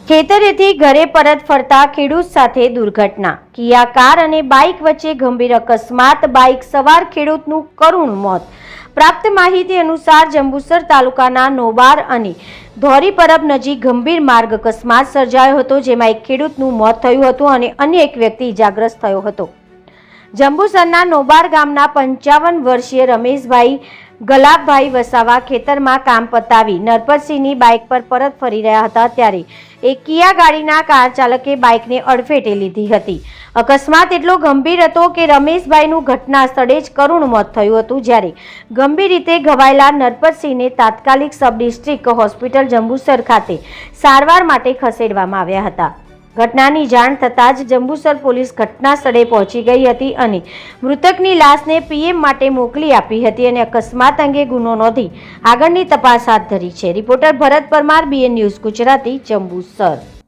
ખેતરેથી ઘરે પરત ફરતા ખેડૂત સાથે દુર્ઘટના। કિયા કાર અને બાઇક વચ્ચે ગંભીર અકસ્માત, બાઇક સવાર ખેડૂતનું કરુણ મોત। પ્રાપ્ત માહિતી અનુસાર જંબુસર તાલુકાના નોબાર અને ધોરીપરબ નજીક ગંભીર માર્ગ અકસ્માત સર્જાયો હતો, જેમાં એક ખેડૂતનું મોત થયું હતું અને અન્ય એક વ્યક્તિ ઇજાગ્રસ્ત થયો હતો। જંબુસરના નોબાર ગામના 55 વર્ષીય રમેશભાઈ ગલાબભાઈ વસાવા ખેતરમાં કામ પતાવી નરપતસિંહની બાઇક પર પરત ફરી રહ્યા હતા, ત્યારે એક કિયા ગાડીના કાર ચાલકે બાઇકને અડફેટે લીધી હતી। અકસ્માત એટલો ગંભીર હતો કે રમેશભાઈનું ઘટના સ્થળે જ કરુણ મોત થયું હતું, જ્યારે ગંભીર રીતે ઘવાયેલા નરપતસિંહને તાત્કાલિક સબ ડિસ્ટ્રિક્ટ હોસ્પિટલ જંબુસર ખાતે સારવાર માટે ખસેડવામાં આવ્યા હતા। ઘટનાની જાણ થતાં જ જંબુસર પોલીસ ઘટના સ્થળે પહોંચી ગઈ હતી અને મૃતકની લાશને પીએમ માટે મોકલી આપી હતી અને અકસ્માત અંગે ગુનો નોંધી આગળની તપાસ હાથ ધરી છે। રિપોર્ટર ભરત પરમાર, BN ન્યૂઝ ગુજરાતી, જંબુસર।